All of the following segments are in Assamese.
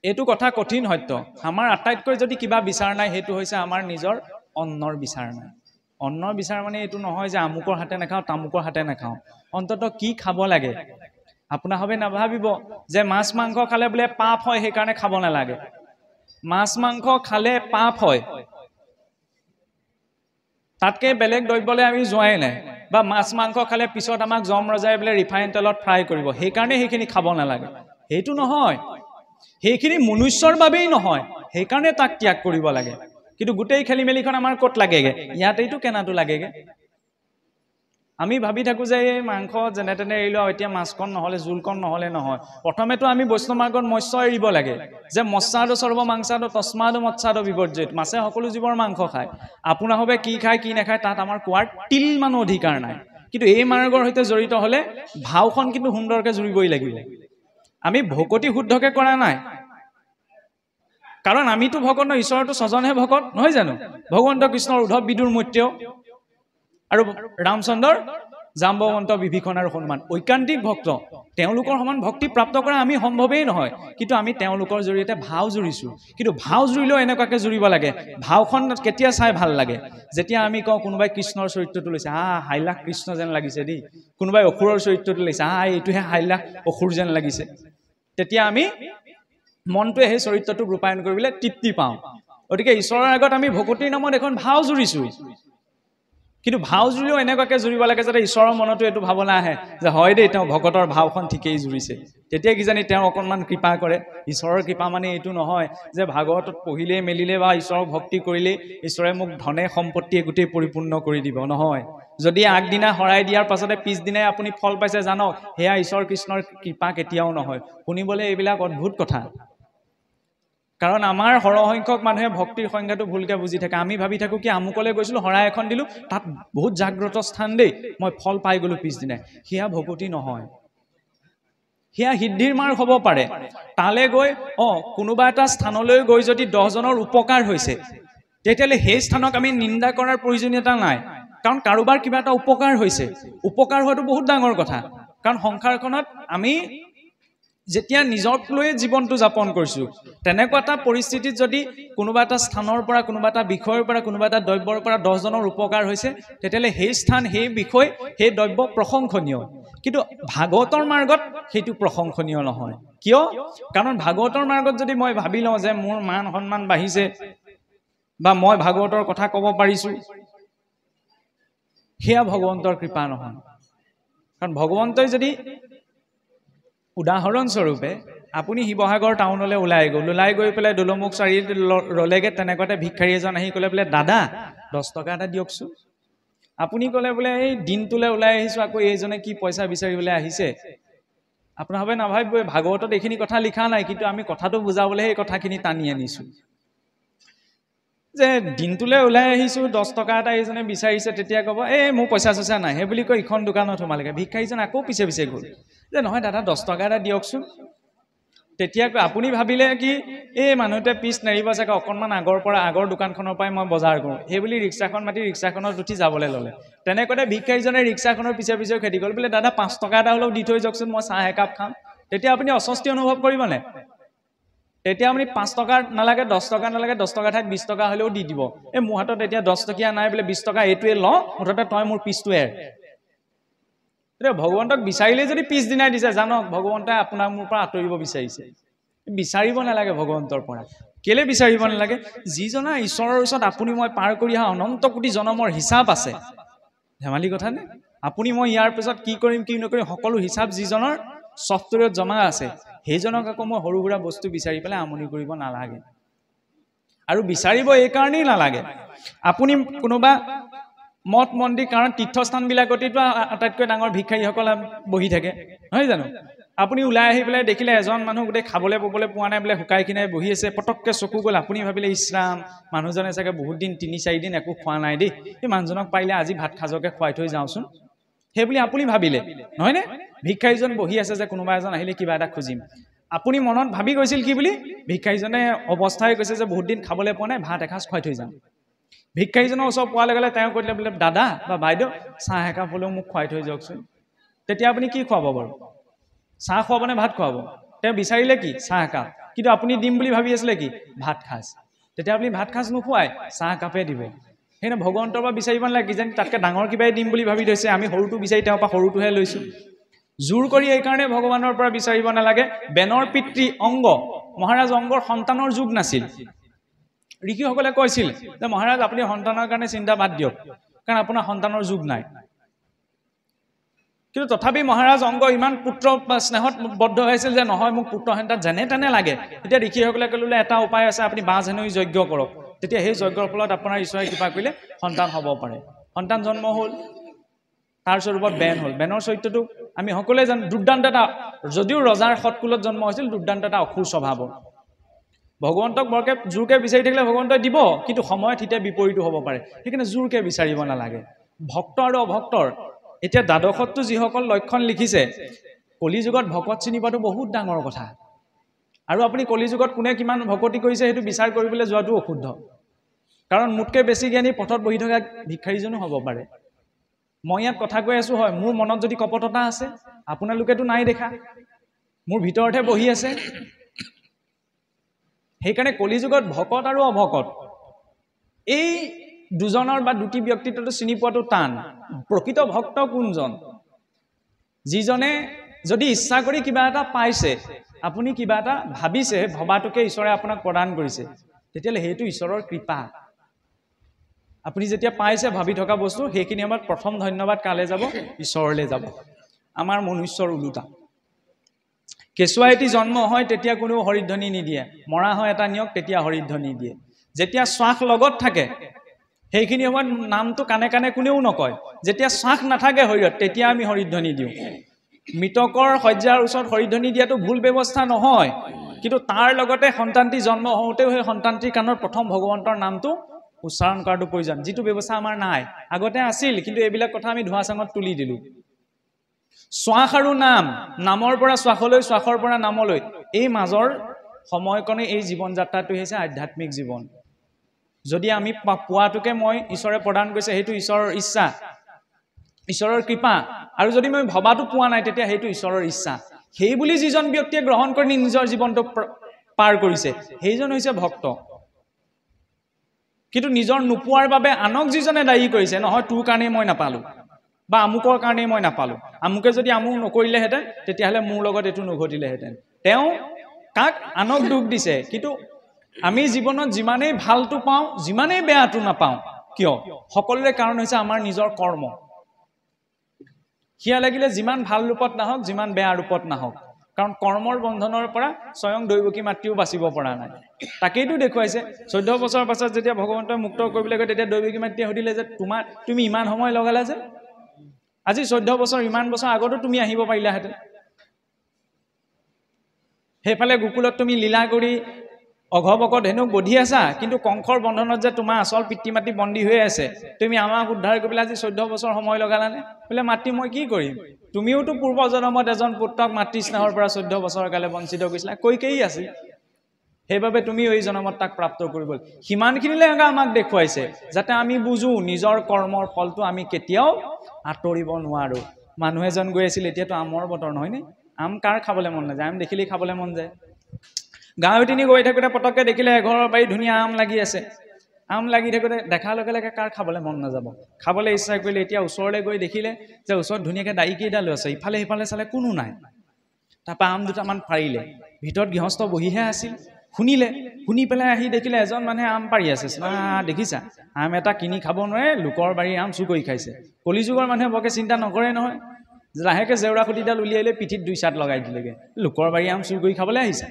এইটো কথা কঠিন সত্য আমাৰ আটাইতকৈ যদি কিবা বিচাৰ নাই হেতু হৈছে আমাৰ নিজৰ অন্নৰ বিচাৰ নাই অন্নৰ বিচাৰ মানে এইটো নহয় যে আমুকৰ হাতে নাখাও তামুকৰ হাতে নাখাও অন্তত কি খাব লাগে আপোনাৰ হবে নাভাবিব যে মাছ মাংস খালে বলে পাপ হয় সেই কাৰণে খাব নালাগে মাছ মাংস খালে পাপ হয় তাতকে বেলেগ দ্ৰব্যলে আমি যোৱাই নাই বা মাছ মাংস খালে পিছত আমাক জম ৰজাই বলে ৰিফাইন তেলত ফ্ৰাই কৰিব সেই কাৰণে সেইখিনি খাব নালাগে হেতু নহয় সেইখিনি মনুষ্যৰ বাবেই নহয় সেই কাৰণে তাক ত্যাগ কৰিব লাগে কিন্তু গোটেই খেলিমেলিখন আমাৰ কত লাগেগে ইয়াতেইটো কেনাটো লাগেগে আমি ভাবি থাকো যে এই মাংস যেনে তেনে এৰিলো এতিয়া মাছকণ নহলে জুলকণ নহলে নহয় প্ৰথমেতো আমি বৈষ্ণৱ মাৰ্গত মৎস্য এৰিব লাগে যে মৎস্যাদ সৰ্ব মাংসাদ তস্মাদ মৎস্যাদ বিবৰ্জিত মাছে সকলো জীৱৰ মাংস খায় আপোনাৰ হবে কি খায় কি নাখায় তাত আমাৰ কোৱাৰ তিল মান অধিকাৰ নাই কিন্তু এই মাৰ্গৰ সৈতে জড়িত হলে ভাওখন কিন্তু সুন্দৰকে জুৰিবই লাগিব আমি ভকতি শুদ্ধকে কৰা নাই কাৰণ আমিতো ভকত ন ঈশ্বৰটো ছজনহে ভকত নহয় জানো ভগৱন্ত কৃষ্ণৰ উদ্ধৱ বিদুৰ মৈত্য আৰু ৰামচন্দ্ৰৰ জাম্বৱন্ত বিভীষণ আৰু হনুমান ঐকান্তিক ভক্ত তেওঁলোকৰ সমান ভক্তি প্ৰাপ্ত কৰা আমি সম্ভৱেই নহয় কিন্তু আমি তেওঁলোকৰ জৰিয়তে ভাও জুৰিছো কিন্তু ভাও জুৰিলেও এনেকুৱাকে জুৰিব লাগে ভাওখন কেতিয়া চাই ভাল লাগে যেতিয়া আমি কওঁ কোনোবাই কৃষ্ণৰ চৰিত্ৰটো লৈছে হাইলাখ কৃষ্ণ যেন লাগিছে দেই কোনোবাই অসুৰৰ চৰিত্ৰটো লৈছে এইটোহে হাইলাখ অসুৰ যেন লাগিছে তেতিয়া আমি মনটোৱে সেই চৰিত্ৰটো ৰূপায়ণ কৰিবলৈ তৃপ্তি পাওঁ গতিকে ঈশ্বৰৰ আগত আমি ভকতিৰ নামত এখন ভাও জুৰিছো কিন্তু ভাও জুৰিও এনেকুৱাকে জুৰিব লাগে যাতে ঈশ্বৰৰ মনতো এইটো ভাৱনা আহে যে হয় দেই তেওঁ ভকতৰ ভাওখন ঠিকেই জুৰিছে তেতিয়া কিজানি তেওঁ অকণমান কৃপা কৰে ঈশ্বৰৰ কৃপা মানে এইটো নহয় যে ভাগৱতত পঢ়িলে মেলিলে বা ঈশ্বৰক ভক্তি কৰিলে ঈশ্বৰে মোক ধনে সম্পত্তিয়ে গোটেই পৰিপূৰ্ণ কৰি দিব নহয় যদি আগদিনা হৰাই দিয়াৰ পাছতে পিছদিনাই আপুনি ফল পাইছে জানক সেয়া ঈশ্বৰ কৃষ্ণৰ কৃপা কেতিয়াও নহয় শুনিবলৈ এইবিলাক অদ্ভুত কথা কাৰণ আমাৰ সৰহসংখ্যক মানুহে ভক্তিৰ সংজ্ঞাটো ভুলকে বুজি থাকে আমি ভাবি থাকো কি আমুকলে গৈছিলো হৰাই এখন দিলো তাত বহুত জাগ্ৰত স্থান দেই মই ফল পাই গলো পিছদিনাই সেয়া ভকতি নহয় সেয়া সিদ্ধিৰ মাৰ্গ হ'ব পাৰে তালে গৈ কোনোবা এটা স্থানলৈ গৈ যদি 10 জনৰ উপকাৰ হৈছে তেতিয়ালে সেই স্থানক আমি নিন্দা কৰাৰ প্ৰয়োজনীয়তা নাই কাৰণ কাৰোবাৰ কিবা এটা উপকাৰ হৈছে উপকাৰ হোৱাটো বহুত ডাঙৰ কথা কাৰণ সংসাৰখনত আমি যেতিয়া নিজক লৈ জীৱনটো যাপন কৰিছো তেনেকুৱা এটা পৰিস্থিতিত যদি কোনোবা এটা স্থানৰ পৰা কোনোবা এটা বিষয়ৰ পৰা কোনোবা এটা দ্ৰব্যৰ পৰা 10 জনৰ উপকাৰ হৈছে তেতিয়ালে সেই স্থান সেই বিষয় সেই দ্ৰব্য প্ৰশংসনীয় কিন্তু ভাগৱতৰ মাৰ্গত সেইটো প্ৰশংসনীয় নহয় কিয় কাৰণ ভাগৱতৰ মাৰ্গত যদি মই ভাবি লওঁ যে মোৰ মান সন্মান বাঢ়িছে বা মই ভাগৱতৰ কথা ক'ব পাৰিছো সেয়া ভগৱন্তৰ কৃপা নহয় কাৰণ ভগৱন্তই যদি উদাহৰণ স্বৰূপে আপুনি শিৱসাগৰ টাউনলৈ ওলাই গৈ পেলাই দলমুখ চাৰিআলিত ৰলেগে তেনেকুৱাতে ভিক্ষাৰী এজন আহি ক'লে বোলে দাদা 10 টকা এটা দিয়কচোন আপুনি ক'লে বোলে এই দিনটোলৈ ওলাই আহিছো আকৌ এইজনে কি পইচা বিচাৰিবলৈ আহিছে আপোনাৰ হবে নাভাবিব ভাগৱতত এইখিনি কথা লিখা নাই কিন্তু আমি কথাটো বুজাবলৈ এই কথাখিনি টানি আনিছো যে দিনটোলৈ ওলাই আহিছো 10 টকা এটা এইজনে বিচাৰিছে তেতিয়া ক'ব মোৰ পইচা চইচা নাই হে বুলি কৈ ইখন দোকানত সোমালেগে ভিক্ষাৰীজন আকৌ পিছে গ'ল যে নহয় দাদা 10 টকা এটা দিয়কচোন তেতিয়া আপুনি ভাবিলে কি এই মানুহতে পিছ নেৰিব চাগে অকণমান আগৰ দোকানখনৰ পৰাই মই বজাৰ কৰোঁ সেই বুলি ৰিক্সাখন মাতি ৰিক্সাখনত উঠি যাবলৈ ল'লে তেনেকুৱাতে ভিক্ষাৰীজনে ৰিক্সাখনৰ পিছে খেদি গ'ল বোলে দাদা 5 টকা এটা হ'লেও দি থৈ যাওকচোন মই চাহ একাপ খাম তেতিয়া আপুনি অস্বস্তি অনুভৱ কৰিবনে তেতিয়া আপুনি 5 টকা নালাগে 10 টকা নালাগে 10 টকা ঠাইত 20 টকা হ'লেও দি দিব মোৰ হাতত এতিয়া 10 টকীয়া নাই বোলে 20 টকা এইটোৱে ল মুঠতে তই মোৰ পিছটো এৰ ভগৱন্তক বিচাৰিলে যদি পিছদিনাই দিছে জানক ভগৱন্তই আপোনাক মোৰ পৰা আঁতৰিব বিচাৰিছে বিচাৰিব নালাগে ভগৱন্তৰ পৰা কেলে বিচাৰিব নালাগে যিজনা ঈশ্বৰৰ ওচৰত আপুনি মই পাৰ কৰি অহা অনন্ত কোটি জনমৰ হিচাপ আছে ধেমালি কথা নে আপুনি মই ইয়াৰ পিছত কি কৰিম কি নকৰিম সকলো হিচাপ যিজনৰ ছফ্টৱেৰত জমা আছে সেইজনক আকৌ মই সৰু সুৰা বস্তু বিচাৰি পেলাই আমনি কৰিব নালাগে আৰু বিচাৰিব এই কাৰণেই নালাগে আপুনি কোনোবা মঠ মন্দিৰ কাৰণ তীৰ্থস্থানবিলাকতো আটাইতকৈ ডাঙৰ ভিক্ষাৰীসকল বহি থাকে নহয় জানো আপুনি ওলাই আহি পেলাই দেখিলে এজন মানুহ গোটেই খাবলৈ ববলৈ পোৱা নাই বোলে শুকাই কিনাই বহি আছে পটককে চকু গ'ল আপুনি ভাবিলে ইছৰাম মানুহজনে চাগে বহুত দিন 3-4 দিন একো খোৱা নাই দেই এই মানুহজনক পাৰিলে আজি ভাত খাজকে খুৱাই থৈ যাওঁচোন সেই বুলি আপুনি ভাবিলে নহয়নে ভিক্ষাৰীজন বহি আছে যে কোনোবা এজন আহিলে কিবা এটা খুজিম আপুনি মনত ভাবি গৈছিল কি বুলি ভিক্ষাৰীজনে অৱস্থাই কৈছে যে বহুত দিন খাবলৈ পোৱা নাই ভাত এসাঁজ খুৱাই থৈ যাম ভিক্ষাৰীজনৰ ওচৰত পোৱা লগে তেওঁ কৈলে বোলে দাদা বা বাইদেউ চাহ একাপ হ'লেও মোক খুৱাই থৈ যাওকচোন তেতিয়া আপুনি কি খুৱাব বাৰু চাহ খুৱাবনে ভাত খুৱাব তেওঁ বিচাৰিলে কি চাহ একাপ কিন্তু আপুনি দিম বুলি ভাবি আছিলে কি ভাত খাজ তেতিয়া আপুনি ভাত খাজ নোখোৱাই চাহ একাপে দিব সেইনে ভগৱন্তৰ পৰা বিচাৰিব নালাগে কিজানি তাতকৈ ডাঙৰ কিবাই দিম বুলি ভাবি থৈছে আমি সৰুটো বিচাৰি তেওঁৰ পৰা সৰুটোহে লৈছোঁ জোৰ কৰি এই কাৰণে ভগৱানৰ পৰা বিচাৰিব নালাগে বেনৰ পিতৃ অংগ মহাৰাজ অংগৰ সন্তানৰ যুগ নাছিল ঋষিসকলে কৈছিল যে মহাৰাজ আপুনি সন্তানৰ কাৰণে চিন্তা বাদ দিয়ক কাৰণ আপোনাৰ সন্তানৰ যুগ নাই কিন্তু তথাপি মহাৰাজ অংগ ইমান পুত্ৰ স্নেহত বদ্ধ হৈছিল যে নহয় মোক পুত্ৰ সন্তান যেনে তেনে লাগে তেতিয়া ঋষিসকলে ক'লে এটা উপায় আছে আপুনি বাঁহ জেনুই যজ্ঞ কৰক তেতিয়া সেই যজ্ঞৰ ফলত আপোনাৰ ঈশ্বৰে কৃপা কৰিলে সন্তান হ'ব পাৰে সন্তান জন্ম হ'ল তাৰ স্বৰূপত বেন হ'ল বেনৰ চৰিত্ৰটো আমি সকলোৱে জানো দুৰ্দান্ত এটা যদিও ৰজাৰ সৎকুলত জন্ম হৈছিল দুৰ্দান্ত এটা অসুৰ স্বভাৱৰ ভগৱন্তক বৰকে জোৰকে বিচাৰি থাকিলে ভগৱন্তই দিব কিন্তু সময়ত হিতে বিপৰীতো হ'ব পাৰে সেইকাৰণে জোৰকে বিচাৰিব নালাগে ভক্ত আৰু অভক্তৰ এতিয়া দ্বাদশতটো যিসকল লক্ষণ লিখিছে কলিযুগত ভকত চিনি পোৱাটো বহুত ডাঙৰ কথা আৰু আপুনি কলিযুগত কোনে কিমান ভকতি কৰিছে সেইটো বিচাৰ কৰিবলৈ যোৱাটো অশুদ্ধ কাৰণ মোতকৈ বেছি জ্ঞানী পথত বহি থকা ভিক্ষাৰীজনো হ'ব পাৰে মই ইয়াত কথা কৈ আছোঁ হয় মোৰ মনত যদি কপটতা আছে আপোনালোকেতো নাই দেখা মোৰ ভিতৰতে বহি আছে সেইকাৰণে কলিযুগত ভকত আৰু অভকত এই দুজনৰ বা দুটি ব্যক্তিত্বটো চিনি পোৱাটো টান প্ৰকৃত ভক্ত কোনজন যিজনে যদি ইচ্ছা কৰি কিবা এটা পাইছে আপুনি কিবা এটা ভাবিছে ভবাটোকে ঈশ্বৰে আপোনাক প্ৰদান কৰিছে তেতিয়াহ'লে সেইটো ঈশ্বৰৰ কৃপা আপুনি যেতিয়া পাইছে ভাবি থকা বস্তু সেইখিনি সময়ত প্ৰথম ধন্যবাদ কালে যাব ঈশ্বৰলৈ যাব আমাৰ মনুষ্যৰ ওলোটা কেঁচুৱা এটি জন্ম হয় তেতিয়া কোনেও হৰিধ্বনি নিদিয়ে মৰা হয় এটা নিয়ক তেতিয়া হৰিধ্বনি দিয়ে যেতিয়া শ্বাস লগত থাকে সেইখিনি সময়ত নামটো কানে কানে কোনেও নকয় যেতিয়া শ্বাস নাথাকে শৰীৰত তেতিয়া আমি হৰিধ্বনি দিওঁ মৃতকৰ শয্যাৰ ওচৰত হৰিধ্বনি দিয়াটো ভুল ব্যৱস্থা নহয় কিন্তু তাৰ লগতে সন্তানটি জন্ম হওঁতেও সেই সন্তানটিৰ কাণত প্ৰথম ভগৱন্তৰ নামটো উচ্চাৰণ কৰাটো প্ৰয়োজন যিটো ব্যৱস্থা আমাৰ নাই আগতে আছিল কিন্তু এইবিলাক কথা আমি ধোঁৱা চাঙত তুলি দিলোঁ শ্বাস আৰু নাম নামৰ পৰা শ্বাসলৈ শ্বাসৰ পৰা নামলৈ এই মাজৰ সময়কণে এই জীৱন যাত্ৰাটো হৈছে আধ্যাত্মিক জীৱন যদি আমি পোৱাটোকে মই ঈশ্বৰে প্ৰদান কৰিছে সেইটো ঈশ্বৰৰ ইচ্ছা ঈশ্বৰৰ কৃপা আৰু যদি মই ভবাটো পোৱা নাই তেতিয়া সেইটো ঈশ্বৰৰ ইচ্ছা সেই বুলি যিজন ব্যক্তিয়ে গ্ৰহণ কৰি নিজৰ জীৱনটো পাৰ কৰিছে সেইজন হৈছে ভক্ত কিন্তু নিজৰ নোপোৱাৰ বাবে আনক যিজনে দায়ী কৰিছে নহয় তোৰ কাৰণেই মই নাপালোঁ বা আমুকৰ কাৰণেই মই নাপালোঁ আমুকে যদি আমুক নকৰিলেহেঁতেন তেতিয়াহ'লে মোৰ লগত এইটো নঘটিলেহেঁতেন তেওঁ কাক আনক দুখ দিছে কিন্তু আমি জীৱনত যিমানেই ভালটো পাওঁ যিমানেই বেয়াটো নাপাওঁ কিয় সকলোৰে কাৰণ হৈছে আমাৰ নিজৰ কৰ্ম সিয়া লাগিলে যিমান ভাল ৰূপত নাহক যিমান বেয়া ৰূপত নাহক কাৰণ কৰ্মৰ বন্ধনৰ পৰা স্বয়ং দৈৱকী মাতৃও বাচিব পৰা নাই তাকেইতো দেখুৱাইছে 14 বছৰৰ পাছত যেতিয়া ভগৱন্তই মুক্ত কৰিবলৈ গৈ তেতিয়া দৈৱকী মাতৃয়ে সুধিলে যে তুমি ইমান সময় লগালা যে আজি 14 বছৰ ইমান বছৰ আগতো তুমি আহিব পাৰিলাহেঁতেন সেইফালে গোকুলত তুমি লীলা কৰি অঘবকত ধেনুক বধি আছা কিন্তু কংসৰ বন্ধনত যে তোমাৰ আচল পিতৃ মাতৃ বন্দী হৈ আছে তুমি আমাক উদ্ধাৰ কৰিবলৈ আজি 14 বছৰ সময় লগালানে বোলে মাতৃ মই কি কৰিম তুমিওতো পূৰ্ব জন্মত এজন পুত্ৰক মাতৃ স্নেহৰ পৰা 14 বছৰৰ কালে বঞ্চিত কৰিছিলা কৈকেয়ী আছিল সেইবাবে তুমি এই জন্মত তাক প্ৰাপ্ত কৰিব সিমানখিনিলৈ আমাক দেখুৱাইছে যাতে আমি বুজো নিজৰ কৰ্মৰ ফলটো আমি কেতিয়াও আঁতৰিব নোৱাৰো মানুহ এজন গৈ আছিল এতিয়াতো আমৰ বতৰ নহয়নে আম কাৰ খাবলৈ মন নাযায় আম দেখিলেই খাবলৈ মন যায় গাঁৱে তিনি গৈ থাকোঁতে পটককৈ দেখিলে এঘৰৰ বাৰী ধুনীয়া আম লাগি আছে আম লাগি থাকোঁতে দেখাৰ লগে লগে কাৰ খাবলৈ মন নাযাব খাবলৈ ইচ্ছা কৰিলে এতিয়া ওচৰলৈ গৈ দেখিলে যে ওচৰত ধুনীয়াকৈ দাই কেইডালো আছে ইফালে সিফালে চালে কোনো নাই তাৰপৰা আম দুটামান পাৰিলে ভিতৰত গৃহস্থ বহিহে আছিল শুনি পেলাই আহি দেখিলে এজন মানুহে আম পাৰি আছে দেখিছা আম এটা কিনি খাব নোৱাৰে লোকৰ বাৰীৰ আম চুৰ কৰি খাইছে কলিযুগৰ মানুহে বৰকে চিন্তা নকৰে নহয় লাহেকৈ জেউৰা খুঁটিডাল উলিয়াই লৈ পিঠিত 2 চাট লগাই দিলেগৈ লোকৰ বাৰীৰ আম চুৰ কৰি খাবলৈ আহিছে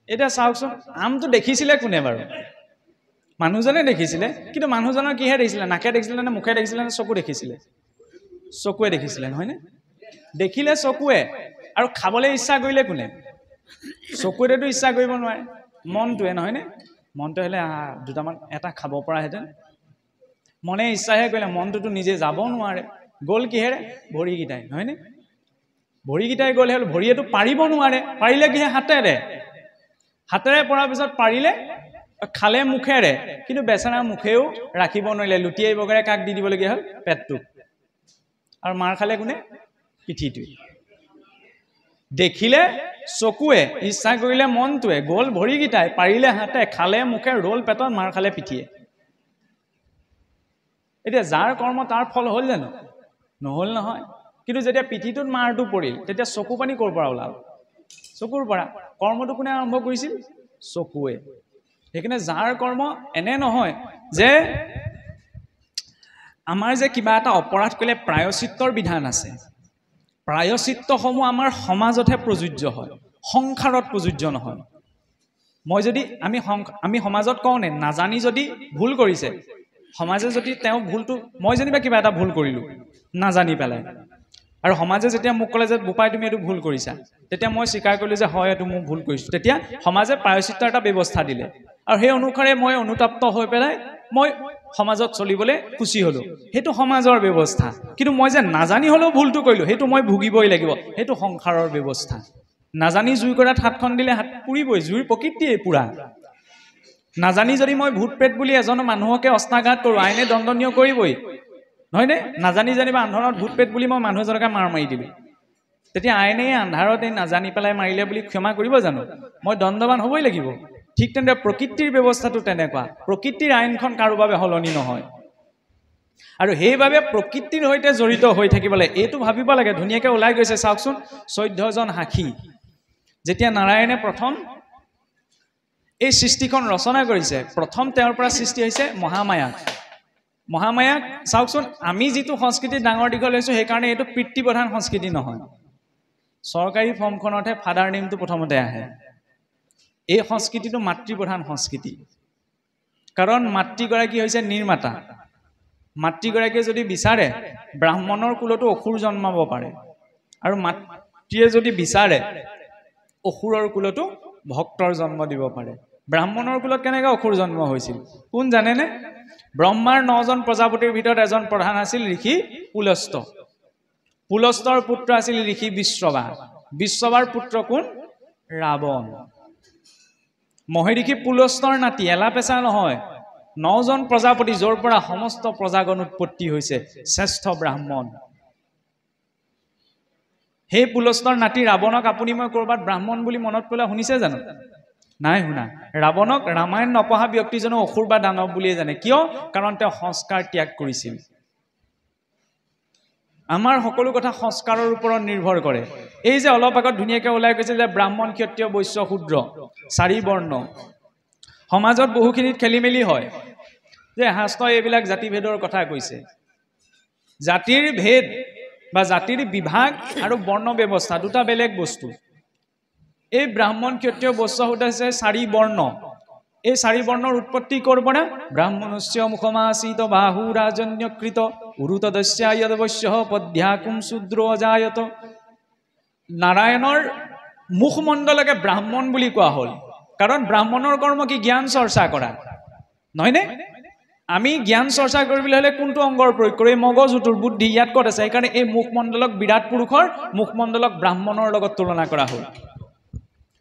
এতিয়া চাওকচোন আমটো দেখিছিলে কোনে বাৰু মানুহজনে দেখিছিলে কিন্তু মানুহজনৰ কিহে দেখিছিলে নাকে দেখিছিলে নে মুখে দেখিছিলে নে চকু দেখিছিলে চকুৱে দেখিছিলে নহয়নে দেখিলে চকুৱে আৰু খাবলৈ ইচ্ছা কৰিলে কোনে চকুৱেতো ইচ্ছা কৰিব নোৱাৰে মনটোৱে নহয়নে মনটো হ'লে দুটামান এটা খাব পৰাহেঁতেন মনে ইচ্ছাহে কৰিলে মনটোতো নিজে যাব নোৱাৰে গ'ল কিহেৰে ভৰিকেইটাই নহয়নে ভৰিকেইটাই গ'ল হ'ল ভৰিয়েতো পাৰিব নোৱাৰে পাৰিলে কিহে হাতেৰে পৰাৰ পিছত পাৰিলে খালে মুখেৰে কিন্তু বেচেৰা মুখেও ৰাখিব নোৱাৰিলে লুটিয়াই বগেৰে কাক দি দিবলগীয়া হ'ল পেটটো আৰু মাৰ খালে কোনে পিঠিটো দেখিলে চকুৱে, ইচ্ছা কৰিলে মনটোৱে, গ'ল ভৰিকেইটাই, পাৰিলে হাতে, খালে মুখে, ৰ'ল পেটত, মাৰ খালে পিঠিয়ে। এতিয়া যাৰ কৰ্ম তাৰ ফল হ'ল জানো? নহ'ল নহয়। কিন্তু যেতিয়া পিঠিটোত মাৰটো পৰিল তেতিয়া চকু পানী ক'ৰ পৰা ওলাল? চকুৰ পৰা। কৰ্মটো কোনে আৰম্ভ কৰিছিল? চকুৱে। সেইকাৰণে যাৰ কৰ্ম এনে নহয় যে আমাৰ যে কিবা এটা অপৰাধ কৰিলে প্ৰায়শ্চিত্তৰ বিধান আছে, প্ৰায়শ্চিত্তসমূহ আমাৰ সমাজতহে প্ৰযোজ্য হয়, সংসাৰত প্ৰযোজ্য নহয়। মই যদি আমি সমাজত কওঁনে নাজানি যদি ভুল কৰিছে, সমাজে যদি তেওঁ ভুলটো, মই যেনিবা কিবা এটা ভুল কৰিলোঁ নাজানি পেলাই, আৰু সমাজে যেতিয়া মোক ক'লে যে বোপাই তুমি এইটো ভুল কৰিছা, তেতিয়া মই স্বীকাৰ কৰিলোঁ যে হয় এইটো মই ভুল কৰিছোঁ, তেতিয়া সমাজে প্ৰায়শ্চিত্তৰ এটা ব্যৱস্থা দিলে, আৰু সেই অনুসাৰে মই অনুতাপ্ত হৈ পেলাই মই সমাজত চলিবলৈ খুচি হ'লোঁ। সেইটো সমাজৰ ব্যৱস্থা। কিন্তু মই যে নাজানি হ'লেও ভুলটো কৰিলোঁ, সেইটো মই ভুগিবই লাগিব, সেইটো সংসাৰৰ ব্যৱস্থা। নাজানি জুই কৰাত হাতখন দিলে হাত পুৰিবই, জুইৰ প্ৰকৃতিয়ে পুৰা। নাজানি যদি মই ভূত প্ৰেত বুলি এজন মানুহকে অস্ত্ৰাঘাত কৰোঁ, আইনে দণ্ডনীয় কৰিবই, নহয়নে? নাজানি যেনিবা আন্ধাৰত ভূত প্ৰেত বুলি মই মানুহ এজনকে মাৰ মাৰি দিলোঁ, তেতিয়া আইনে আন্ধাৰত নাজানি পেলাই মাৰিলে বুলি ক্ষমা কৰিব জানো? মই দণ্ডৱান হ'বই লাগিব। ঠিক তেনেদৰে প্ৰকৃতিৰ ব্যৱস্থাটো তেনেকুৱা, প্ৰকৃতিৰ আইনখন কাৰো বাবে সলনি নহয়। আৰু সেইবাবে প্ৰকৃতিৰ সৈতে জড়িত হৈ থাকিবলৈ এইটো ভাবিব লাগে। ধুনীয়াকৈ ওলাই গৈছে চাওকচোন, 14জন সাক্ষী। যেতিয়া নাৰায়ণে প্ৰথম এই সৃষ্টিখন ৰচনা কৰিছে, প্ৰথম তেওঁৰ পৰা সৃষ্টি হৈছে মহামায়াক। মহামায়াক চাওকচোন, আমি যিটো সংস্কৃতি ডাঙৰ দীঘল হৈছোঁ সেইকাৰণে এইটো পিতৃপ্ৰধান সংস্কৃতি নহয়। চৰকাৰী ফৰ্মখনতহে ফাদাৰ নেমটো প্ৰথমতে আহে। এই সংস্কৃতিটো মাতৃপ্ৰধান সংস্কৃতি, কাৰণ মাতৃগৰাকী হৈছে নিৰ্মাতা। মাতৃগৰাকীয়ে যদি বিচাৰে ব্ৰাহ্মণৰ কুলতো অসুৰ জন্মাব পাৰে, আৰু মাতৃয়ে যদি বিচাৰে অসুৰৰ কুলতো ভক্তৰ জন্ম দিব পাৰে। ব্ৰাহ্মণৰ কুলত কেনেকৈ অসুৰ জন্ম হৈছিল কোন জানেনে? ব্ৰহ্মাৰ 9জন প্ৰজাপতিৰ ভিতৰত এজন প্ৰধান আছিল ঋষি পুলস্ত। পুলস্তৰ পুত্ৰ আছিল ঋষি বিশ্ববা। বিশ্ববাৰ পুত্ৰ কোন? ৰাৱণ। মহেঋষি পুলস্তৰ নাতি, এলা পেচা নহয়। 9জন প্ৰজাপতি, য'ৰ পৰা সমস্ত প্ৰজাগণ উৎপত্তি হৈছে, শ্ৰেষ্ঠ ব্ৰাহ্মণ। সেই পুলস্তৰ নাতি ৰাৱণক আপুনি মই ক'ৰবাত ব্ৰাহ্মণ বুলি মনত পেলাই শুনিছে জানো? নাই শুনা। ৰাৱণক ৰামায়ণ নপঢ়া ব্যক্তিজনে অসুৰ বা দানৱ বুলিয়ে জানে। কিয়? কাৰণ তেওঁ সংস্কাৰ ত্যাগ কৰিছিল। আমাৰ সকলো কথা সংস্কাৰৰ ওপৰত নিৰ্ভৰ কৰে। এই যে অলপ আগত ধুনীয়াকৈ ওলাই গৈছে যে ব্ৰাহ্মণ, ক্ষত্ৰিয়, বৈশ্য, শূদ্ৰ 4 বৰ্ণ, সমাজত বহুখিনিত খেলি মেলি হয় যে শাস্ত্ৰই এইবিলাক জাতিভেদৰ কথা কৈছে। জাতিৰ ভেদ বা জাতিৰ বিভাগ আৰু বৰ্ণ ব্যৱস্থা দুটা বেলেগ বস্তু। এই ব্ৰাহ্মণ, ক্ষত্ৰিয়, বৈশ্য, শূদ্ৰ হৈছে 4 বৰ্ণ। এই 4 বৰ্ণৰ উৎপত্তি ক'ৰ পৰা? ব্ৰাহ্মণস্য মুখমাসীত বাহু ৰাজন্যকৃত উৰুতদস্য য়দবস্য পদ্যাকুম শূদ্ৰ অজায়ত। নাৰায়ণৰ মুখমণ্ডলকে ব্ৰাহ্মণ বুলি কোৱা হ'ল, কাৰণ ব্ৰাহ্মণৰ কৰ্ম কি? জ্ঞান চৰ্চা কৰা, নহয়নে? আমি জ্ঞান চৰ্চা কৰিবলৈ হ'লে কোনটো অংগৰ প্ৰয়োগ কৰোঁ? এই মগজুটোৰ, বুদ্ধি ইয়াত ক'ত আছে? সেইকাৰণে এই মুখমণ্ডলক বিৰাট পুৰুষৰ মুখমণ্ডলক ব্ৰাহ্মণৰ লগত তুলনা কৰা হ'ল।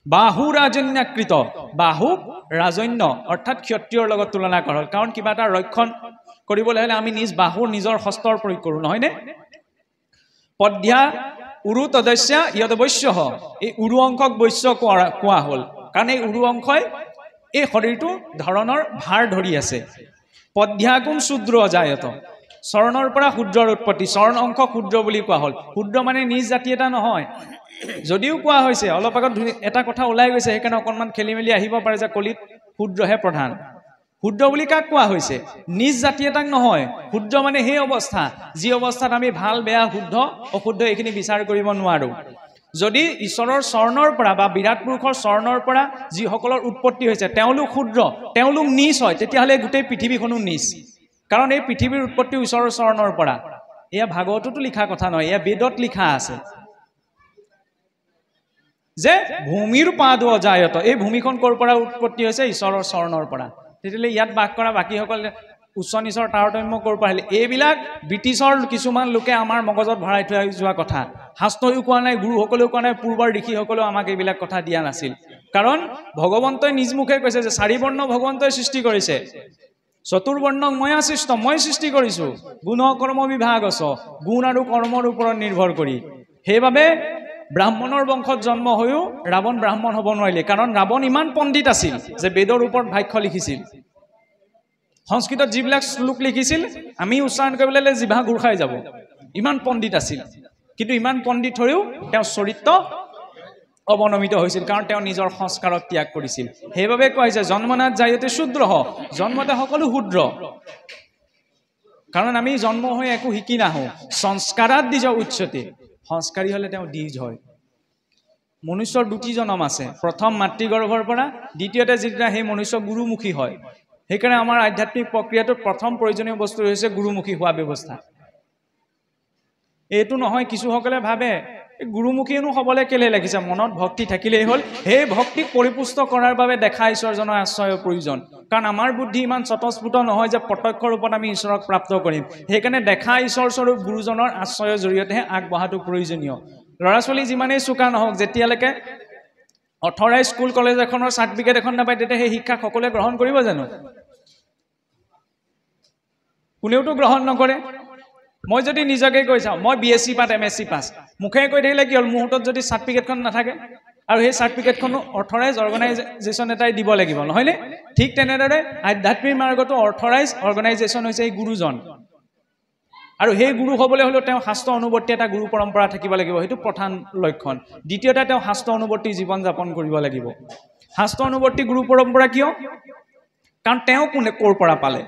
বাহু ৰাজন্যাকৃত, বাহু ৰাজন্য অৰ্থাৎ ক্ষত্ৰিয়ৰ লগত তুলনা কৰা হ'ল, কাৰণ কিবা এটা ৰক্ষণ কৰিবলৈ হ'লে আমি নিজ বাহুৰ নিজৰ হস্তৰ প্ৰয়োগ কৰোঁ, নহয়নে? পদ্যা উৰু তদস্য য়দবস্য, এই উৰু অংশক বৈশ্য কোৱা হ'ল, কাৰণ এই উৰু অংশই এই শৰীৰটো ধৰণৰ ভাৰ ধৰি আছে। পদ্যাকুম শূদ্ৰ অজায়ত, চৰণৰ পৰা শূদ্ৰৰ উৎপত্তি, চৰণ অংশ শূদ্ৰ বুলি কোৱা হ'ল। শূদ্ৰ মানে নিজ জাতি এটা নহয়, যদিও কোৱা হৈছে অলপ আগত এটা কথা ওলাই গৈছে, সেইকাৰণে অকণমান খেলি মেলি আহিব পাৰে যে কলিত শূদ্ৰহে প্ৰধান। শূদ্ৰ বুলি কাক কোৱা হৈছে? নিজ জাতি এটাক নহয়। শূদ্ৰ মানে সেই অৱস্থা, যি অৱস্থাত আমি ভাল বেয়া শুদ্ধ অশুদ্ধ এইখিনি বিচাৰ কৰিব নোৱাৰোঁ। যদি ঈশ্বৰৰ চৰণৰ পৰা বা বিৰাট পুৰুষৰ চৰণৰ পৰা যিসকলৰ উৎপত্তি হৈছে তেওঁলোক শূদ্ৰ, তেওঁলোক নিজ হয়, তেতিয়াহ'লে গোটেই পৃথিৱীখনো নিজ, কাৰণ এই পৃথিৱীৰ উৎপত্তি ঈশ্বৰৰ চৰণৰ পৰা। এয়া ভাগৱততো লিখা কথা নহয়, এয়া বেদত লিখা আছে যে ভূমিৰ পাদ অজায়ত, এই ভূমিখন ক'ৰ পৰা উৎপত্তি হৈছে? ঈশ্বৰৰ চৰণৰ পৰা। তেতিয়াহ'লে ইয়াত বাস কৰা বাকীসকলে উচ্চ নিচৰ তাৰতম্য ক'ৰ পৰা আহিলে? এইবিলাক ব্ৰিটিছৰ কিছুমান লোকে আমাৰ মগজত ভৰাই থৈ যোৱা কথা। শাস্ত্ৰও কোৱা নাই, গুৰুসকলেও কোৱা নাই, পূৰ্বৰ ঋষিসকলেও আমাক এইবিলাক কথা দিয়া নাছিল। কাৰণ ভগৱন্তই নিজ মুখে কৈছে যে 4 বৰ্ণ ভগৱন্তই সৃষ্টি কৰিছে। চতুৰ্বৰ্ণক ময়া সৃষ্ট, মই সৃষ্টি কৰিছোঁ। গুণ কৰ্ম বিভাগ আছ, গুণ আৰু কৰ্মৰ ওপৰত নিৰ্ভৰ কৰি। সেইবাবে ব্ৰাহ্মণৰ বংশত জন্ম হৈও ৰাৱণ ব্ৰাহ্মণ হ'ব নোৱাৰিলে, কাৰণ ৰাৱণ ইমান পণ্ডিত আছিল যে বেদৰ ওপৰত ভাষ্য লিখিছিল। সংস্কৃতত যিবিলাক শ্লোক লিখিছিল আমি উচ্চাৰণ কৰিবলৈ জিভা গোৰ খাই যাব, ইমান পণ্ডিত আছিল। কিন্তু ইমান পণ্ডিত হৈও তেওঁ চৰিত্ৰ অৱনমিত হৈছিল, কাৰণ তেওঁ নিজৰ সংস্কাৰক ত্যাগ কৰিছিল। সেইবাবে কোৱা হৈছে জন্মনাথ জায়তে শূদ্ৰ, জন্মতে সকলো শূদ্ৰ। কাৰণ আমি জন্ম হৈ একো শিকি নাহোঁ, সংস্কাৰাত দ্বিজ উচ্চতে, সংস্কাৰী হ'লে তেওঁ দ্বিজ হয়। মনুষ্যৰ দুটি জন্ম আছে, প্ৰথম মাতৃগৰ্ভৰ পৰা, দ্বিতীয়তে যেতিয়া সেই মনুষ্য গুৰুমুখী হয়। সেইকাৰণে আমাৰ আধ্যাত্মিক প্ৰক্ৰিয়াটোত প্ৰথম প্ৰয়োজনীয় বস্তু হৈছে গুৰুমুখী হোৱা ব্যৱস্থা। এইটো নহয়, কিছুসকলে ভাবে গুৰুমুখীনো হ'বলৈ কেলে লাগিছে, মনত ভক্তি থাকিলেই হ'ল। সেই ভক্তিক পৰিপুষ্ট কৰাৰ বাবে দেখা ঈশ্বৰজনৰ আশ্ৰয়ৰ প্ৰয়োজন, কাৰণ আমাৰ বুদ্ধি ইমান স্বতঃস্ফূৰ্ত নহয় যে প্ৰত্যক্ষ ৰূপত আমি ঈশ্বৰক প্ৰাপ্ত কৰিম। সেইকাৰণে দেখা ঈশ্বৰস্বৰূপ গুৰুজনৰ আশ্ৰয়ৰ জৰিয়তেহে আগবঢ়াটো প্ৰয়োজনীয়। ল'ৰা ছোৱালী যিমানেই চোকা নহওক, যেতিয়ালৈকে অথৰাইজ স্কুল কলেজ এখনৰ চাৰ্টিফিকেট এখন নাপায়, তেতিয়া সেই শিক্ষা সকলোৱে গ্ৰহণ কৰিব জানো? কোনেওতো গ্ৰহণ নকৰে। মই যদি নিজকে কৈ চাওঁ, মই BSc পাছ MSc পাছ, মুখে কৈ থাকিলে কি হ'ল, মোৰ হাতত যদি চাৰ্টিফিকেটখন নাথাকে, আৰু সেই চাৰ্টিফিকেটখনো অথৰাইজ অৰ্গেনাইজেশ্যন এটাই দিব লাগিব, নহয়নে? ঠিক তেনেদৰে আধ্যাত্মিক মাৰ্গতো অথৰাইজ অৰ্গেনাইজেশ্যন হৈছে এই গুৰুজন। আৰু সেই গুৰু হ'বলৈ হ'লেও তেওঁ শাস্ত্ৰ অনুৱৰ্তী এটা গুৰু পৰম্পৰা থাকিব লাগিব, সেইটো প্ৰধান লক্ষণ। দ্বিতীয়তে তেওঁ শাস্ত্ৰ অনুৱৰ্তী জীৱন যাপন কৰিব লাগিব। শাস্ত্ৰ অনুৱৰ্তী গুৰু পৰম্পৰা কিয়? কাৰণ তেওঁ ক'ৰ পৰা পালে?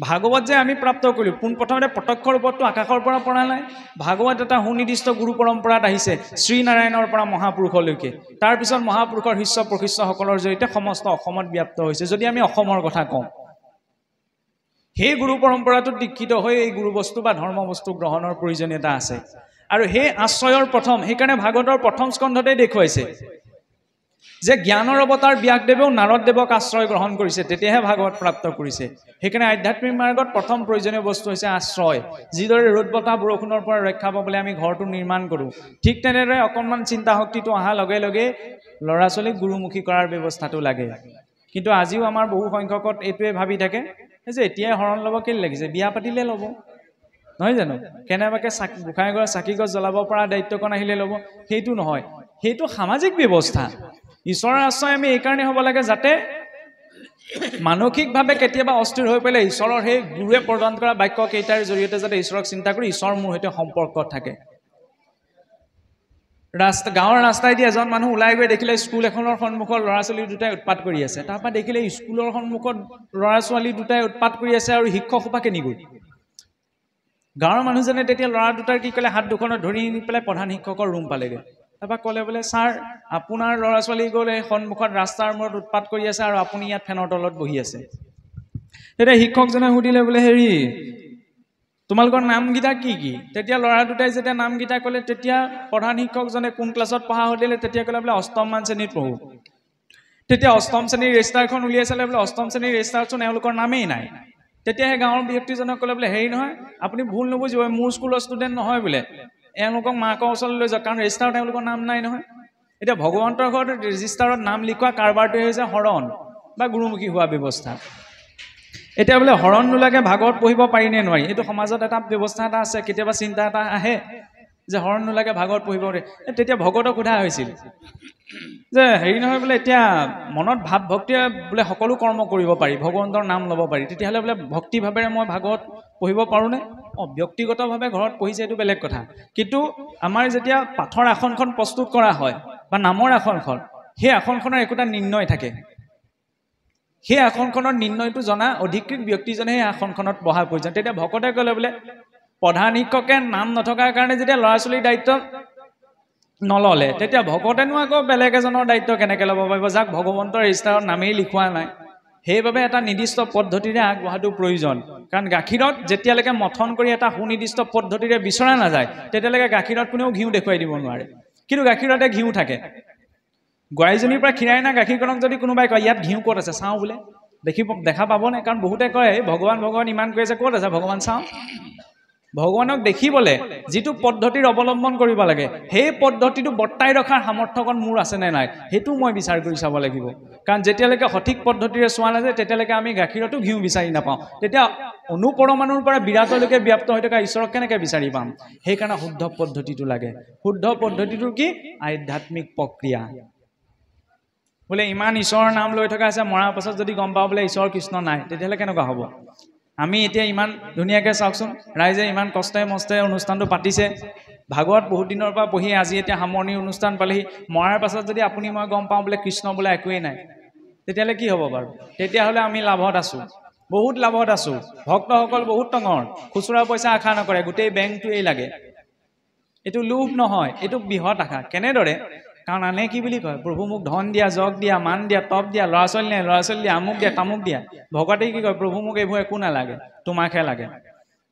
ভাগৱত যে আমি প্ৰাপ্ত কৰিলোঁ, পোনপ্ৰথমতে প্ৰত্যক্ষ ৰূপতটো আকাশৰ পৰা পৰা নাই। ভাগৱত এটা সুনিৰ্দিষ্ট গুৰু পৰম্পৰাত আহিছে, শ্ৰীনাৰায়ণৰ পৰা মহাপুৰুষলৈকে। তাৰপিছত মহাপুৰুষৰ শিষ্য প্ৰশিষ্যসকলৰ জৰিয়তে সমস্ত অসমত ব্যাপ্ত হৈছে। যদি আমি অসমৰ কথা কওঁ, সেই গুৰু পৰম্পৰাটোত দীক্ষিত হৈ এই গুৰু বস্তু বা ধৰ্ম বস্তু গ্ৰহণৰ প্ৰয়োজনীয়তা আছে। আৰু সেই আশ্ৰয়ৰ প্ৰথম, সেইকাৰণে ভাগৱতৰ প্ৰথম স্কন্ধতেই দেখুৱাইছে যে জ্ঞানৰ অৱতাৰ ব্যাসদেৱেও নাৰদদেৱক আশ্ৰয় গ্ৰহণ কৰিছে, তেতিয়াহে ভাগৱত প্ৰাপ্ত কৰিছে। সেইকাৰণে আধ্যাত্মিক মাৰ্গত প্ৰথম প্ৰয়োজনীয় বস্তু হৈছে আশ্ৰয়। যিদৰে ৰ'দ বতাহ বৰষুণৰ পৰা ৰক্ষা পাবলৈ আমি ঘৰটো নিৰ্মাণ কৰোঁ, ঠিক তেনেদৰে অকণমান চিন্তা শক্তিটো অহাৰ লগে লগে ল'ৰা ছোৱালীক গুৰুমুখী কৰাৰ ব্যৱস্থাটো লাগে। কিন্তু আজিও আমাৰ বহু সংখ্যকত এইটোৱে ভাবি থাকে যে এতিয়াই শৰণ ল'ব কেলে লাগিছে, বিয়া পাতিলে ল'ব, নহয় জানো? কেনেবাকৈ গোঁসাই ঘৰত চাকি গছ জ্বলাব পৰা দায়িত্বকণ আহিলে ল'ব, সেইটো নহয়। সেইটো সামাজিক ব্যৱস্থা। ঈশ্বৰৰ আশ্ৰয় আমি এইকাৰণে হ'ব লাগে যাতে মানসিকভাৱে কেতিয়াবা অস্থিৰ হৈ পেলাই ঈশ্বৰৰ সেই গুৰুৱে প্ৰদান কৰা বাক্য কেইটাৰ জৰিয়তে যাতে ঈশ্বৰক চিন্তা কৰি ঈশ্বৰ মোৰ সৈতে সম্পৰ্ক থাকে। গাঁৱৰ ৰাস্তাইদি এজন মানুহ ওলাই গৈ দেখিলে স্কুল এখনৰ সন্মুখত ল'ৰা ছোৱালী দুটাই উৎপাত কৰি আছে। তাৰপৰা দেখিলে স্কুলৰ সন্মুখত ল'ৰা ছোৱালী দুটাই উৎপাত কৰি আছে আৰু শিক্ষকসোপা কেনি গ'ল। গাঁৱৰ মানুহজনে তেতিয়া ল'ৰা দুটাৰ কি ক'লে, হাত দুখনত ধৰি নি পেলাই প্ৰধান শিক্ষকৰ ৰুম পালেগৈ। তাৰপৰা ক'লে বোলে, ছাৰ আপোনাৰ ল'ৰা ছোৱালী গ'ল এই সন্মুখত ৰাস্তাৰ মূৰত উৎপাত কৰি আছে আৰু আপুনি ইয়াত ফেনৰ তলত বহি আছে। তেতিয়া শিক্ষকজনে সুধিলে বোলে, হেৰি তোমালোকৰ নামকেইটা কি কি? তেতিয়া ল'ৰা দুটাই যেতিয়া নামকেইটা ক'লে, তেতিয়া প্ৰধান শিক্ষকজনে কোন ক্লাছত পঢ়া সুধিলে, তেতিয়া ক'লে বোলে 8ম শ্ৰেণীত পঢ়োঁ। তেতিয়া 8ম শ্ৰেণীৰ ৰেজিষ্টাৰখন উলিয়াই চালে, বোলে 8ম শ্ৰেণীৰ ৰেজিষ্টাৰচোন এওঁলোকৰ নামেই নাই। তেতিয়া সেই গাঁৱৰ ব্যক্তিজনক ক'লে বোলে, হেৰি নহয় আপুনি ভুল নুবুজিব, মোৰ স্কুলৰ ষ্টুডেণ্ট নহয় বোলে, এওঁলোকক মাকৰ ওচৰলৈ লৈ যাওক, কাৰণ ৰেজিষ্টাৰত তেওঁলোকৰ নাম নাই নহয়। এতিয়া ভগৱন্তৰ ঘৰত ৰেজিষ্টাৰত নাম লিখোৱা কাৰবাৰটোৱে হৈছে শৰণ বা গুৰুমুখী হোৱা ব্যৱস্থা। এতিয়া বোলে শৰণ নোলাকে ভাগৱত পঢ়িব পাৰি নে নোৱাৰি, এইটো সমাজত এটা ব্যৱস্থা এটা আছে। কেতিয়াবা চিন্তা এটা আহে যে শৰণ নোলাকে ভাগৱত পঢ়িব পাৰি। তেতিয়া ভগৱতক সোধা হৈছিল যে হেৰি নহয় বোলে, এতিয়া মনত ভাৱ ভক্তিৰে বোলে সকলো কৰ্ম কৰিব পাৰি, ভগৱন্তৰ নাম ল'ব পাৰি, তেতিয়াহ'লে বোলে ভক্তিভাৱেৰে মই ভাগৱত পঢ়িব পাৰোঁনে? ব্যক্তিগতভাৱে ঘৰত পঢ়িছে এইটো বেলেগ কথা, কিন্তু আমাৰ যেতিয়া পাঠৰ আসনখন প্ৰস্তুত কৰা হয় বা নামৰ আসনখন, সেই আসনখনৰ একোটা নিৰ্ণয় থাকে। সেই আসনখনৰ নিৰ্ণয়টো জনা অধিকৃত ব্যক্তিজনে সেই আসনখনত বহাৰ প্ৰয়োজন। তেতিয়া ভকতে ক'লে বোলে, প্ৰধান শিক্ষকে নাম নথকাৰ কাৰণে যেতিয়া ল'ৰা ছোৱালীৰ দায়িত্ব নল'লে, তেতিয়া ভকতেনো আকৌ বেলেগ এজনৰ দায়িত্ব কেনেকৈ ল'ব পাৰিব, যাক ভগৱন্তৰ ৰেজিষ্টাৰত নামেই লিখোৱা নাই। সেইবাবে এটা নিৰ্দিষ্ট পদ্ধতিৰে আগবঢ়াটো প্ৰয়োজন। কাৰণ গাখীৰত যেতিয়ালৈকে মথন কৰি এটা সুনিৰ্দিষ্ট পদ্ধতিৰে বিচৰা নাযায়, তেতিয়ালৈকে গাখীৰত কোনেও ঘিউ দেখুৱাই দিব নোৱাৰে। কিন্তু গাখীৰতে ঘিউ থাকে। গোৱাইজনীৰ পৰা খীৰাই না গাখীৰকণক যদি কোনোবাই কয় ইয়াত ঘিউ ক'ত আছে চাওঁ বোলে, দেখা পাবনে? কাৰণ বহুতে কয় ভগৱান ভগৱান ইমান কৈ আছে, ক'ত আছে ভগৱান চাওঁ। ভগৱানক দেখিবলৈ যিটো পদ্ধতিৰ অৱলম্বন কৰিব লাগে সেই পদ্ধতিটো বৰ্তাই ৰখাৰ সামৰ্থ্যকণ মোৰ আছে নে নাই সেইটো মই বিচাৰ কৰি চাব লাগিব কাৰণ যেতিয়ালৈকে সঠিক পদ্ধতিৰে চোৱা নাযায় তেতিয়ালৈকে আমি গাখীৰতো ঘিউ বিচাৰি নাপাওঁ তেতিয়া অনুপৰমাণুৰ পৰা বিৰাটলৈকে ব্যাপ্ত হৈ থকা ঈশ্বৰক কেনেকৈ বিচাৰি পাম সেইকাৰণে শুদ্ধ পদ্ধতিটো লাগে শুদ্ধ পদ্ধতিটো কি আধ্যাত্মিক প্ৰক্ৰিয়া বোলে ইমান ঈশ্বৰৰ নাম লৈ থকা আছে মৰাৰ পাছত যদি গম পাওঁ বোলে ঈশ্বৰ কৃষ্ণ নাই তেতিয়াহ'লে কেনেকুৱা হ'ব আমি এতিয়া ইমান ধুনীয়াকৈ চাওকচোন ৰাইজে ইমান কষ্টে মষ্টে অনুষ্ঠানটো পাতিছে ভাগৱত বহুত দিনৰ পৰা পঢ়ি আজি এতিয়া সামৰণি অনুষ্ঠান পালেহি মৰাৰ পাছত যদি আপুনি মই গম পাওঁ বোলে কৃষ্ণ বোলে একোৱেই নাই তেতিয়াহ'লে কি হ'ব বাৰু তেতিয়াহ'লে আমি লাভত আছোঁ বহুত লাভত আছোঁ ভক্তসকল বহুত টঙৰ খুচুৰা পইচা আশা নকৰে গোটেই বেংকটোৱেই লাগে এইটো লোভ নহয় এইটো বৃহৎ আশা কেনেদৰে কাৰণ আনে কি বুলি কয় প্ৰভু মোক ধন দিয়া জগ দিয়া মান দিয়া তপ দিয়া ল'ৰা ছোৱালী নাই ল'ৰা ছোৱালী দিয়া আমুক দিয়া তামুক দিয়া ভকতে কি কয় প্ৰভু মোক এইবোৰ একো নালাগে তোমাকহে লাগে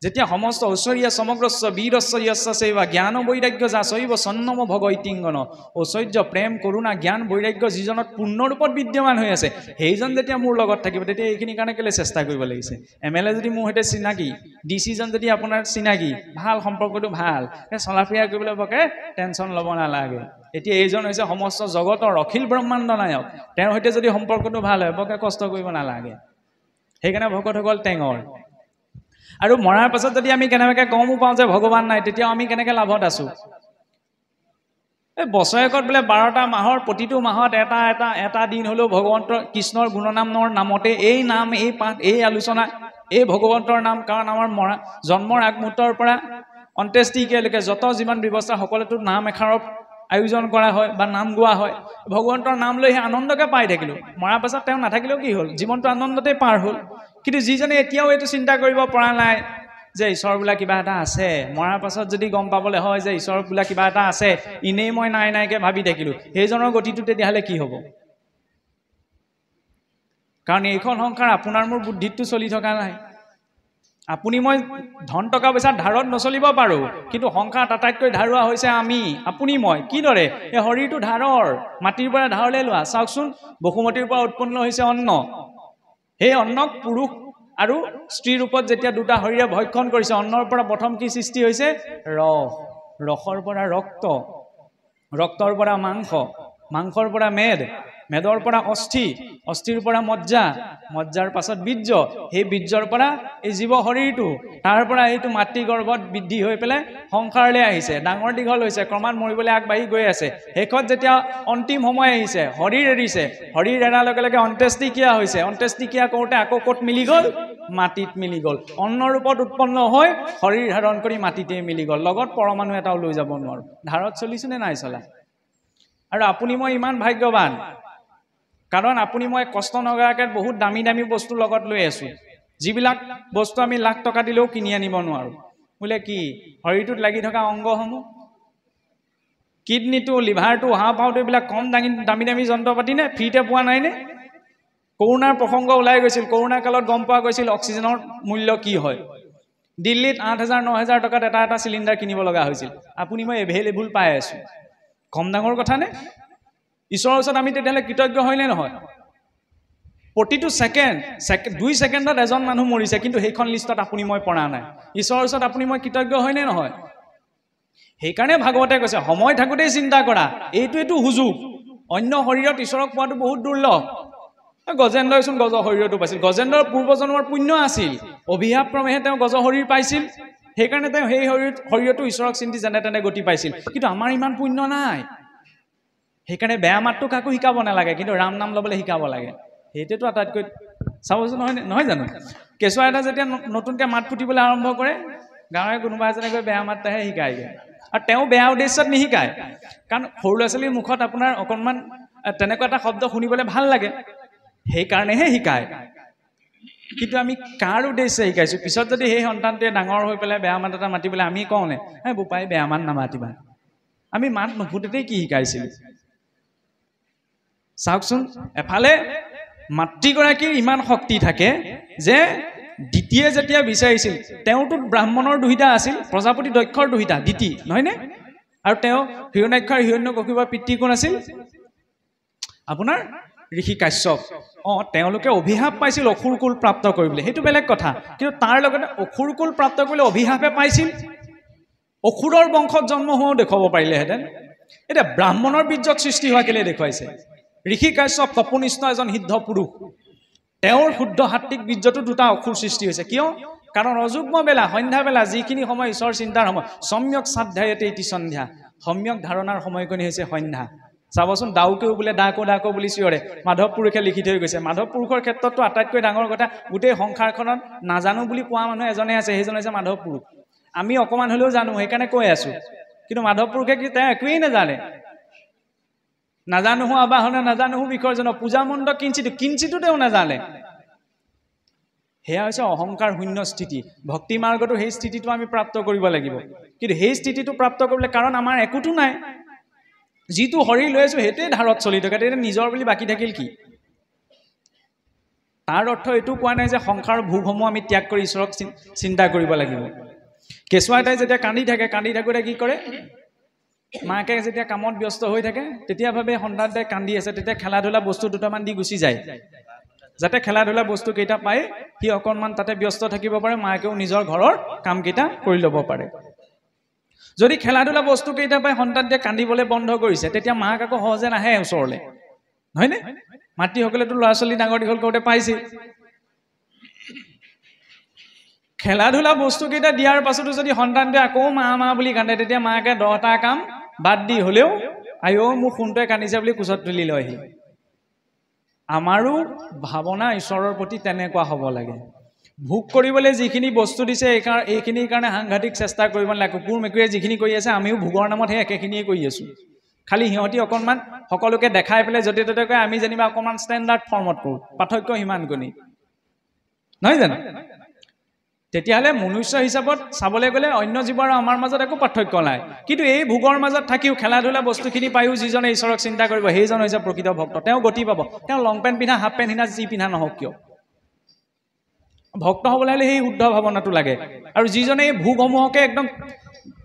যেতিয়া সমস্ত ঐশ্বৰ্য সমগ্ৰস্ব বীৰস্ব যস্য সেৱা জ্ঞান বৈৰাগ্য যা শৈব সন্নম ভগ ইতিংগন ঐশ্বৰ্য প্ৰেম কৰোণা জ্ঞান বৈৰাগ্য যিজনত পূৰ্ণৰূপত বিদ্যমান হৈ আছে সেইজন যেতিয়া মোৰ লগত থাকিব তেতিয়া এইখিনিৰ কাৰণে কেলৈ চেষ্টা কৰিব লাগিছে MLA যদি মোৰ সৈতে চিনাকি ডিচিজন যদি আপোনাৰ চিনাকি ভাল সম্পৰ্কটো ভাল চলা ফিৰা কৰিবলৈ বকে টেনশ্যন ল'ব নালাগে এতিয়া এইজন হৈছে সমস্ত জগতৰ অখিল ব্ৰহ্মাণ্ড নায়ক তেওঁৰ সৈতে যদি সম্পৰ্কটো ভাল হয় বকে কষ্ট কৰিব নালাগে সেইকাৰণে ভকতসকল টেঙৰ আৰু মৰাৰ পাছত যদি আমি কেনেবাকৈ গমো পাওঁ যে ভগৱান নাই তেতিয়াও আমি কেনেকৈ লাভত আছোঁ এই বছৰেকত বোলে 12টা মাহৰ প্ৰতিটো মাহত এটা দিন হ'লেও ভগৱন্তৰ কৃষ্ণৰ গুণনামৰ নামতে এই নাম এই পাঠ এই আলোচনা এই ভগৱন্তৰ নাম কাৰণ আমাৰ জন্মৰ আগমুহূৰ্তৰ পৰা অন্ত্যেষ্টিলৈকে যত যিমান ব্যৱস্থা সকলোতো নাম এষাৰৰ আয়োজন কৰা হয় বা নাম গোৱা হয় ভগৱন্তৰ নাম লৈ সেই আনন্দকে পাই থাকিলোঁ মৰাৰ পাছত তেওঁ নাথাকিলেও কি হ'ল জীৱনটো আনন্দতে পাৰ হ'ল কিন্তু যিজনে এতিয়াও এইটো চিন্তা কৰিব পৰা নাই যে ঈশ্বৰ বোলা কিবা এটা আছে মৰাৰ পাছত যদি গম পাবলৈ হয় যে ঈশ্বৰ বোলা কিবা এটা আছে এনেই মই নাইকৈ ভাবি থাকিলোঁ সেইজনৰ গতিটো তেতিয়াহ'লে কি হ'ব কাৰণ এইখন সংসাৰ আপোনাৰ মোৰ বুদ্ধিতটো চলি থকা নাই আপুনি মই ধন টকা পইচা ধাৰত নচলিব পাৰোঁ কিন্তু সংসাৰত আটাইতকৈ ধাৰুৱা হৈছে আমি আপুনি মই কিদৰে এই শৰীৰটো ধাৰৰ মাটিৰ পৰা ধাৰলৈ লোৱা চাওকচোন বসুমতীৰ পৰা উৎপন্ন হৈছে অন্ন সেই অন্নক পুৰুষ আৰু স্ত্ৰী ৰূপত যেতিয়া দুটা শৰীৰে ভক্ষণ কৰিছে অন্নৰ পৰা প্ৰথম কি সৃষ্টি হৈছে ৰসৰ পৰা ৰক্ত ৰক্তৰ পৰা মাংস মাংসৰ পৰা মেদৰ পৰা অস্থিৰ পৰা মজ্জাৰ পাছত বীৰ্য সেই বীৰ্যৰ পৰা এই জীৱ শৰীৰটো তাৰ পৰা এইটো মাতৃগৰ্ভত বৃদ্ধি হৈ পেলাই সংসাৰলৈ আহিছে ডাঙৰ দীঘল হৈছে ক্ৰমাৎ মৰিবলৈ আগবাঢ়ি গৈ আছে শেষত যেতিয়া অন্তিম সময় আহিছে শৰীৰ এৰিছে শৰীৰ এৰাৰ লগে লগে অন্ত্যেষ্টিক্ৰিয়া হৈছে অন্ত্যেষ্টিক্ৰিয়া কৰোঁতে আকৌ ক'ত মিলি গ'ল মাটিত মিলি গ'ল অন্ন ৰূপত উৎপন্ন হৈ শৰীৰ ধাৰণ কৰি মাটিতে মিলি গ'ল লগত পৰমাণু এটাও লৈ যাব নোৱাৰোঁ ধাৰত চলিছোঁ নে নাই চলা আৰু আপুনি মই ইমান ভাগ্যৱান কাৰণ আপুনি মই কষ্ট নকৰাকৈ বহুত দামী দামী বস্তু লগত লৈ আছোঁ যিবিলাক বস্তু আমি লাখ টকা দিলেও কিনি আনিব নোৱাৰোঁ বোলে কি শৰীৰটোত লাগি থকা অংগসমূহ কিডনীটো লিভাৰটো হাওঁফাওঁটো এইবিলাক কম দামী দামী যন্ত্ৰ পাতি নে ফ্ৰীতে পোৱা নাইনে কৰোণাৰ প্ৰসংগ ওলাই গৈছিল কৰোণা কালত গম পোৱা গৈছিল অক্সিজেনৰ মূল্য কি হয় দিল্লীত 8,000-9,000 টকাত এটা চিলিণ্ডাৰ কিনিব লগা হৈছিল আপুনি মই এভেইলেবল পাই আছোঁ কম ডাঙৰ কথা নে ঈশ্বৰৰ ওচৰত আমি তেতিয়াহ'লে কৃতজ্ঞ হয়নে নহয় প্ৰতিটো ছেকেণ্ড 2 ছেকেণ্ডত এজন মানুহ মৰিছে কিন্তু সেইখন লিষ্টত আপুনি মই পৰা নাই ঈশ্বৰৰ ওচৰত আপুনি মই কৃতজ্ঞ হয়নে নহয় সেইকাৰণে ভাগৱতে কৈছে সময় থাকোঁতেই চিন্তা কৰা এইটো সুযোগ অন্য শৰীৰত ঈশ্বৰক পোৱাটো বহুত দুৰ্লভ গজেন্দ্ৰইচোন গজ শৰীৰটো পাইছিল গজেন্দ্ৰৰ পূৰ্বজন্মৰ পুণ্য আছিল অভিশাপক্ৰমেহে তেওঁ গজ শৰীৰ পাইছিল সেইকাৰণে তেওঁ সেই শৰীৰটো ঈশ্বৰক চিন্তি যেনে তেনে গতি পাইছিল কিন্তু আমাৰ ইমান পুণ্য নাই সেইকাৰণে বেয়া মাতটো কাকো শিকাব নালাগে কিন্তু ৰাম নাম ল'বলৈ শিকাব লাগে সেইটোতো আটাইতকৈ চাবচোন নহয় জানো কেঁচুৱা এটা যেতিয়া নতুনকৈ মাত ফুটিবলৈ আৰম্ভ কৰে গাঁৱৰে কোনোবা এজনে গৈ বেয়া মাত এটাহে শিকায়গৈ আৰু তেওঁ বেয়া উদ্দেশ্যত নিশিকায় কাৰণ সৰু ল'ৰা ছোৱালীৰ মুখত আপোনাৰ অকণমান তেনেকুৱা এটা শব্দ শুনিবলৈ ভাল লাগে সেইকাৰণেহে শিকায় কিন্তু আমি কাৰ উদ্দেশ্যে শিকাইছোঁ পিছত যদি সেই সন্তানটোৱে ডাঙৰ হৈ পেলাই বেয়া মাত এটা মাতিবলৈ আমি কওঁনে বোপাই বেয়া মাত নামাতিবা আমি মাত নুফুটোতেই কি শিকাইছিলোঁ চাওকচোন এফালে মাতৃগৰাকীৰ ইমান শক্তি থাকে যে দ্বিতীয়ে যেতিয়া বিচাৰিছিল তেওঁতো ব্ৰাহ্মণৰ 2টা আছিল প্ৰজাপতি দক্ষৰ 2টা দ্বিতী নহয়নে আৰু তেওঁ হিৰণ্যাক্ষ আৰু হিৰণ্যকশিপুৰ পিতৃ কোন আছিল আপোনাৰ ঋষি কাশ্যপ তেওঁলোকে অভিশাপ পাইছিল অসুৰ কুল প্ৰাপ্ত কৰিবলৈ, সেইটো বেলেগ কথা। কিন্তু তাৰ লগতে অসুৰ কুল প্ৰাপ্ত কৰিবলৈ অভিশাপে পাইছিল, অসুৰৰ বংশত জন্ম হোৱাও দেখুৱাব পাৰিলেহেঁতেন। এতিয়া ব্ৰাহ্মণৰ বীৰ্যত সৃষ্টি হোৱা কেলে দেখুৱাইছে? ঋষি কাশ্যপ তপনিষ্ঠ এজন সিদ্ধ পুৰুষ, তেওঁৰ শুদ্ধ সাত্বিক বীৰ্যতো দুটা অসুৰ সৃষ্টি হৈছে। কিয়? কাৰণ অযুগ্ম বেলা, সন্ধ্যা বেলা, যিখিনি সময় ঈশ্বৰ চিন্তাৰ সময়, সম্যক সাধ্যায়তে ইতি সন্ধ্যা, সম্যক ধাৰণাৰ সময়কণি হৈছে সন্ধ্যা। চাবচোন, ডাউকেও বোলে ডাকো ডাকো বুলি চিঞৰে, মাধৱ পুৰুষে লিখি থৈ গৈছে। মাধৱ পুৰুষৰ ক্ষেত্ৰতো আটাইতকৈ ডাঙৰ কথা, গোটেই সংসাৰখনত নাজানো বুলি কোৱা মানুহ এজনে আছে, সেইজন হৈছে মাধৱ পুৰুষ। আমি অকণমান হ'লেও জানো, সেইকাৰণে কৈ আছো। কিন্তু মাধৱ পুৰুষে কি তেওঁ একোৱেই নাজানে? নাজানো আবাহনে নাজানো বিসৰ্জন, পূজা মণ্ডপ কিঞ্চিতো তেওঁ নাজানে। সেয়া হৈছে অহংকাৰ শূন্য স্থিতি। ভক্তি মাৰ্গতো সেই স্থিতিটো আমি প্ৰাপ্ত কৰিব লাগিব। কিন্তু সেই স্থিতিটো প্ৰাপ্ত কৰিবলৈ কাৰণ আমাৰ একোতো নাই, যিটো শৰীৰ লৈ আছো সেইটোৱে ধাৰত চলি থাকে, তেতিয়া নিজৰ বুলি বাকী থাকিল কি? তাৰ অৰ্থ এইটো কোৱা নাই যে সংসাৰৰ ভোগসমূহ আমি ত্যাগ কৰি ঈশ্বৰক চিন্তা কৰিব লাগিব। কেঁচুৱা এটাই যেতিয়া কান্দি থাকোঁতে কি কৰে? মাকে যেতিয়া কামত ব্যস্ত হৈ থাকে তেতিয়া ভাবে সন্তানটোৱে কান্দি আছে, তেতিয়া খেলা ধূলা বস্তু দুটামান দি গুচি যায়, যাতে খেলা ধূলা বস্তু কেইটা পাই সি অকণমান তাতে ব্যস্ত থাকিব পাৰে, মাকেও নিজৰ ঘৰৰ কামকেইটা কৰি ল'ব পাৰে। যদি খেলা ধূলা বস্তু কেইটা পাই সন্তানটোৱে কান্দিবলৈ বন্ধ কৰিছে, তেতিয়া মাক আকৌ সহজে নাহে ওচৰলৈ, নহয়নে? মাতৃসকলেতো ল'ৰা ছোৱালী ডাঙৰ দীঘল কৰোঁতে পাইছে। খেলা ধূলা বস্তু কেইটা দিয়াৰ পাছতো যদি সন্তানটোৱে আকৌ মা মা বুলি কান্দে, তেতিয়া মাকে 10টা কাম বাদ দি হ'লেও মোৰ সোণটোৱে কান্দিছে বুলি কোচত তুলি লয়হি। আমাৰো ভাৱনা ঈশ্বৰৰ প্ৰতি তেনেকুৱা হ'ব লাগে। ভোগ কৰিবলৈ যিখিনি বস্তু দিছে এইখিনিৰ কাৰণে সাংঘাতিক চেষ্টা কৰিব নালাগে। কুকুৰ মেকুৰীয়ে যিখিনি কৰি আছে আমিও ভোগৰ নামত সেই একেখিনিয়ে কৰি আছোঁ। খালি সিহঁতি অকণমান সকলোকে দেখাই পেলাই য'তে ত'তে কয়, আমি যেনিবা অকণমান ষ্টেণ্ডাৰ্ড ফৰ্মত কৰোঁ। পাৰ্থক্য সিমানখিনি, নহয় জানো? তেতিয়াহ'লে মনুষ্য হিচাপত চাবলৈ গ'লে অন্য জীৱ আৰু আমাৰ মাজত একো পাৰ্থক্য নাই। কিন্তু এই ভোগৰ মাজত থাকিও খেলা ধূলা বস্তুখিনি পায়ো যিজনে ঈশ্বৰক চিন্তা কৰিব, সেইজন হৈছে প্ৰকৃত ভক্ত। তেওঁ গতি পাব। তেওঁ লং পেণ্ট পিন্ধা, হাফ পেণ্ট পিন্ধা, যি পিন্ধা নহওক কিয়, ভক্ত হ'বলৈ হ'লে সেই শুদ্ধ ভাৱনাটো লাগে। আৰু যিজনে এই ভোগসমূহকে একদম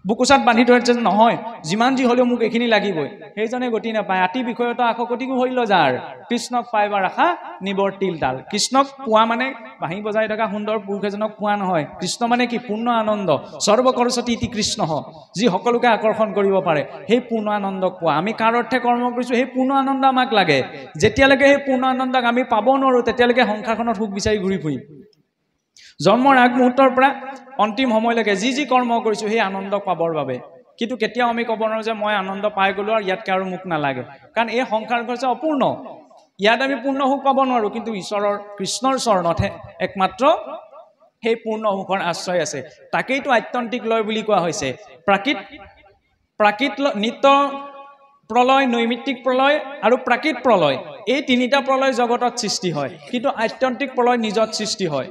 বুকুচাত বান্ধি ধৰিছে, নহয় যিমান যি হ'লেও মোক এইখিনি লাগিবই, সেইজনে গতি নাপায়। আতি বিষয়ত আশকতিকো হৈল যাৰ, কৃষ্ণক পাইবাৰ আশা নিবৰ তিল তাল। কৃষ্ণক পোৱা মানে বাঁহী বজাই থকা সুন্দৰ পুৰুষ এজনক পোৱা নহয়। কৃষ্ণ মানে কি? পূৰ্ণ আনন্দ। সৰ্বকৰস্বতী ইতি কৃষ্ণ, যি সকলোকে আকৰ্ষণ কৰিব পাৰে, সেই পূৰ্ণ আনন্দক পোৱা। আমি কাৰ অৰ্থে কৰ্ম কৰিছোঁ, সেই পূৰ্ণ আনন্দ আমাক লাগে। যেতিয়ালৈকে সেই পূৰ্ণ আনন্দক আমি পাব নোৱাৰোঁ, তেতিয়ালৈকে সংসাৰখনত সুখ বিচাৰি ঘূৰি ফুৰিম। জন্মৰ আগমুহূৰ্তৰ পৰা অন্তিম সময়লৈকে যি যি কৰ্ম কৰিছোঁ সেই আনন্দক পাবৰ বাবে। কিন্তু কেতিয়াও আমি ক'ব নোৱাৰোঁ যে মই আনন্দ পাই গ'লোঁ আৰু ইয়াতকৈ আৰু মোক নালাগে, কাৰণ এই সংসাৰখন হৈছে অপূৰ্ণ। ইয়াত আমি পূৰ্ণ সুখ পাব নোৱাৰোঁ, কিন্তু ঈশ্বৰৰ কৃষ্ণৰ চৰণতহে একমাত্ৰ সেই পূৰ্ণ সুখৰ আশ্ৰয় আছে। তাকেইতো আত্যন্তিক লয় বুলি কোৱা হৈছে। প্ৰাকৃত নিত্য প্ৰলয়, নৈমিত্তিক প্ৰলয় আৰু প্ৰাকৃত প্ৰলয়, এই তিনিটা প্ৰলয় জগতত সৃষ্টি হয়, কিন্তু আত্যন্তিক প্ৰলয় নিজত সৃষ্টি হয়।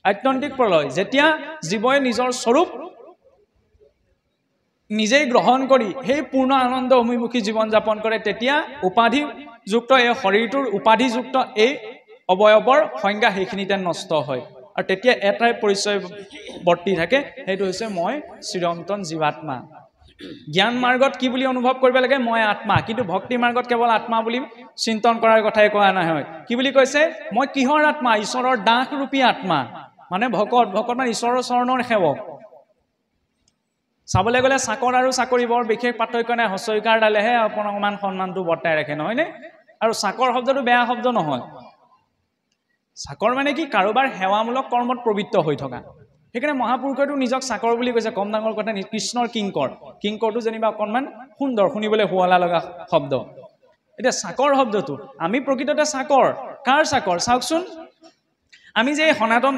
আত্যন্তিক প্ৰলয় যেতিয়া জীৱই নিজৰ স্বৰূপ নিজেই গ্ৰহণ কৰি সেই পূৰ্ণ আনন্দ অভিমুখী জীৱন যাপন কৰে, তেতিয়া উপাধিযুক্ত এই শৰীৰটোৰ উপাধিযুক্ত এই অৱয়ৱৰ সংজ্ঞা সেইখিনিতে নষ্ট হয়। আৰু তেতিয়া এটাই পৰিচয় বৰ্তি থাকে, সেইটো হৈছে মই চিৰন্তন জীৱাত্মা। জ্ঞান মাৰ্গত কি বুলি অনুভৱ কৰিব লাগে? মই আত্মা। কিন্তু ভক্তি মাৰ্গত কেৱল আত্মা বুলি চিন্তন কৰাৰ কথাই কোৱা নহয়। কি বুলি কৈছে? মই কিহৰ আত্মা? ঈশ্বৰৰ দাসৰূপী আত্মা, মানে ভকত মানে ঈশ্বৰৰ চৰণৰ সেৱক। চাবলৈ গ'লে চাকৰ আৰু চাকৰি বৰ বিশেষ পাৰ্থক্য নাই, হস্যইকাৰ ডালেহে অকণমান সন্মানটো বৰ্তাই ৰাখে, নহয়নে? আৰু চাকৰ শব্দটো বেয়া শব্দ নহয়। চাকৰ মানে কি? কাৰোবাৰ সেৱামূলক কৰ্মত প্ৰবৃত্ত হৈ থকা। সেইকাৰণে মহাপুৰুষেতো নিজক চাকৰ বুলি কৈছে। কম ডাঙৰ কথা, কৃষ্ণৰ কিংকৰ। কিংকৰটো যেনিবা অকণমান সুন্দৰ, শুনিবলৈ শুৱলা লগা শব্দ। এতিয়া চাকৰ শব্দটো, আমি প্ৰকৃততে চাকৰ। কাৰ চাকৰ? চাওকচোন, আমি যে সনাতন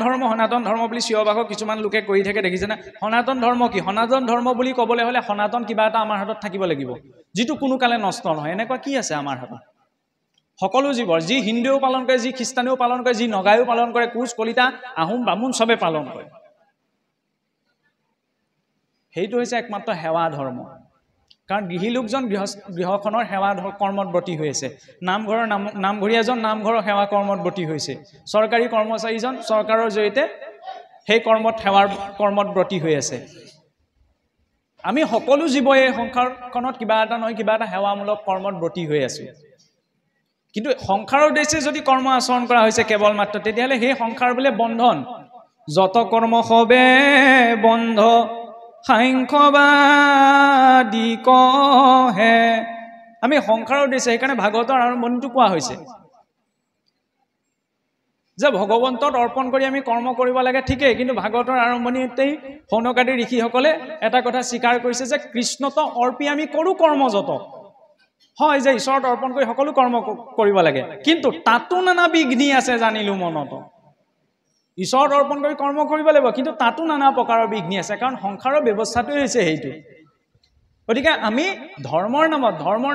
ধৰ্ম বুলি চিঞৰ-বাখৰ কিছুমান লোকে কৰি থাকে, দেখিছেনে? সনাতন ধৰ্ম কি? সনাতন ধৰ্ম বুলি ক'বলৈ হ'লে সনাতন কিবা এটা আমাৰ হাতত থাকিব লাগিব, যিটো কোনো কালে নষ্ট নহয়। এনেকুৱা কি আছে আমাৰ হাতত? সকলো জীৱৰ, যি হিন্দুৱেও পালন কৰে, যি খ্ৰীষ্টানেও পালন কৰে, যি নগায়ো পালন কৰে, কোচ, কলিতা, আহোম, বামুণ চবে পালন কৰে। সেইটো হৈছে একমাত্ৰ সেৱা ধৰ্ম। কাৰণ গৃহী লোকজন গৃহখনৰ সেৱা কৰ্মত ব্ৰতী হৈ আছে। নামঘৰীয়াজন নামঘৰৰ সেৱা কৰ্মত ব্ৰতী হৈছে। চৰকাৰী কৰ্মচাৰীজন চৰকাৰৰ জৰিয়তে সেই সেৱাৰ কৰ্মত ব্ৰতী হৈ আছে। আমি সকলো জীৱই এই সংসাৰখনত কিবা এটা নহয় কিবা এটা সেৱামূলক কৰ্মত ব্ৰতী হৈ আছোঁ। কিন্তু সংসাৰৰ উদ্দেশ্যে যদি কৰ্ম আচৰণ কৰা হৈছে কেৱল মাত্ৰ তেতিয়াহ'লে সেই সংসাৰ বোলে বন্ধন যত কৰ্ম হবে বন্ধ সাংখ্যবাদী কহে আমি সংসাৰৰ উদ্দেশ্যে সেইকাৰণে ভাগৱতৰ আৰম্ভণিটো কোৱা হৈছে যে ভগৱন্তক অৰ্পণ কৰি আমি কৰ্ম কৰিব লাগে ঠিকই কিন্তু ভাগৱতৰ আৰম্ভণিতেই সৌনকাদি ঋষিসকলে এটা কথা স্বীকাৰ কৰিছে যে কৃষ্ণত অৰ্পি আমি কৰো কৰ্ম যত হয় যে ঈশ্বৰত অৰ্পণ কৰি সকলো কৰ্ম কৰিব লাগে কিন্তু তাতো নানা বিঘ্নি আছে জানিলো মনত ঈশ্বৰত অৰ্পণ কৰি কৰ্ম কৰিব লাগিব কিন্তু তাতো নানা প্ৰকাৰৰ বিঘ্নি আছে কাৰণ সংসাৰৰ ব্যৱস্থাটোই হৈছে সেইটো গতিকে আমি ধৰ্মৰ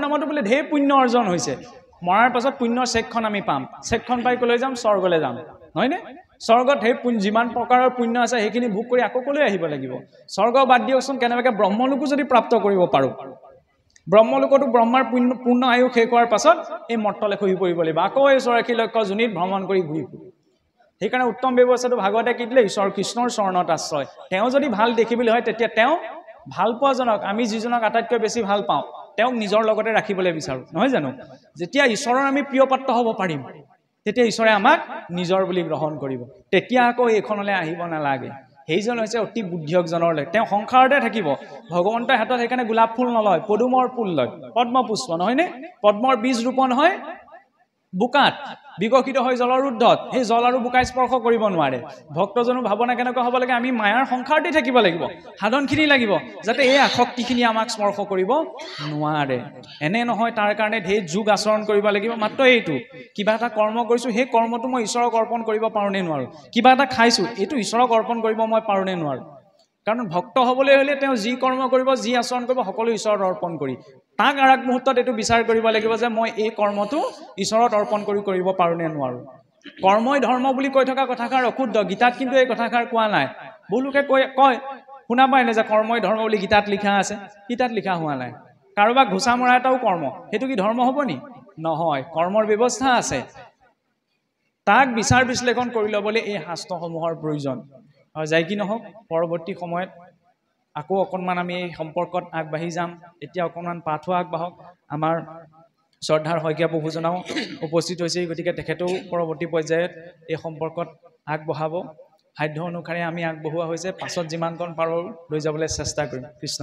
নামত বোলে ঢেৰ পুণ্য অৰ্জন হৈছে মৰাৰ পাছত পুণ্যৰ চেকখন আমি পাম চেকখন পাই কলৈ যাম স্বৰ্গলৈ যাম নহয়নে স্বৰ্গত ঢেৰ যিমান প্ৰকাৰৰ পুণ্য আছে সেইখিনি ভোগ কৰি আকৌ কলৈ আহিব লাগিব স্বৰ্গ বাদ দিয়কচোন কেনেবাকৈ ব্ৰহ্মলোকো যদি প্ৰাপ্ত কৰিব পাৰোঁ ব্ৰহ্মলোকতো ব্ৰহ্মাৰ পূৰ্ণ আয়ু শেষ হোৱাৰ পাছত এই মৰ্তলে শুই পৰিব লাগিব আকৌ এই 84 লক্ষ যোনিত ভ্ৰমণ কৰি ঘূৰি ফুৰিব সেইকাৰণে উত্তম ব্যৱস্থাটো ভাগৱতে কি দিলে ঈশ্বৰ কৃষ্ণৰ চৰণত আশ্ৰয় তেওঁ যদি ভাল দেখিবলৈ হয় তেতিয়া তেওঁ ভাল পোৱাজনক আমি যিজনক আটাইতকৈ বেছি ভাল পাওঁ তেওঁক নিজৰ লগতে ৰাখিবলৈ বিচাৰোঁ নহয় জানো যেতিয়া ঈশ্বৰৰ আমি প্ৰিয় পাত্ৰ হ'ব পাৰিম তেতিয়া ঈশ্বৰে আমাক নিজৰ বুলি গ্ৰহণ কৰিব তেতিয়া আকৌ এইখনলৈ আহিব নালাগে সেইজন হৈছে অতি বুদ্ধিয়কজনৰ লেখ তেওঁ সংসাৰতে থাকিব ভগৱন্তৰ হাতত সেইকাৰণে গোলাপ ফুল নলয় পদুমৰ ফুল লয় পদ্ম পুষ্প নহয়নে পদ্মৰ বীজ ৰোপণ হয় বোকাত বিকশিত হয় জলৰ ঊৰ্ধত সেই জল আৰু বোকাই স্পৰ্শ কৰিব নোৱাৰে ভক্তজনৰ ভাৱনা কেনেকুৱা হ'ব লাগে আমি মায়াৰ সংসাৰতে থাকিব লাগিব সাধনখিনি লাগিব যাতে এই আসক্তিখিনি আমাক স্পৰ্শ কৰিব নোৱাৰে এনে নহয় তাৰ কাৰণে ঢেৰ যোগ আচৰণ কৰিব লাগিব মাত্ৰ এইটো কিবা এটা কৰ্ম কৰিছোঁ সেই কৰ্মটো মই ঈশ্বৰক অৰ্পণ কৰিব পাৰোঁ নে নোৱাৰোঁ কিবা এটা খাইছোঁ এইটো ঈশ্বৰক অৰ্পণ কৰিব মই পাৰোঁ নে নোৱাৰোঁ কাৰণ ভক্ত হ'বলৈ হ'লে তেওঁ যি কৰ্ম কৰিব যি আচৰণ কৰিব সকলো ঈশ্বৰত অৰ্পণ কৰি তাক আৰু এক মুহূৰ্তত এইটো বিচাৰ কৰিব লাগিব যে মই এই কৰ্মটো ঈশ্বৰত অৰ্পণ কৰিব পাৰোঁ নে নোৱাৰোঁ কৰ্মই ধৰ্ম বুলি কৈ থকা কথাষাৰ অশুদ্ধ গীতাত কিন্তু এই কথাষাৰ কোৱা নাই বহুলোকে কয় শুনা পায় নে যে কৰ্মই ধৰ্ম বুলি গীতাত লিখা আছে গীতাত লিখা হোৱা নাই কাৰোবাক ঘোচা মৰা এটাও কৰ্ম সেইটো কি ধৰ্ম হ'ব নি নহয় কৰ্মৰ ব্যৱস্থা আছে তাক বিচাৰ বিশ্লেষণ কৰি ল'বলৈ এই শাস্ত্ৰসমূহৰ প্ৰয়োজন আৰু যাই কি নহওক পৰৱৰ্তী সময়ত আকৌ অকণমান আমি এই সম্পৰ্কত আগবাঢ়ি যাম এতিয়া অকণমান পাঠো আগবাঢ়ক আমাৰ শ্ৰদ্ধাৰ শইকীয়া প্ৰভুজনাও উপস্থিত হৈছে গতিকে তেখেতেও পৰৱৰ্তী পৰ্যায়ত এই সম্পৰ্কত আগবঢ়াব সাধ্য অনুসাৰে আমি আগবঢ়োৱা হৈছে পাছত যিমানকণ পাৰোঁ লৈ যাবলৈ চেষ্টা কৰিম কৃষ্ণ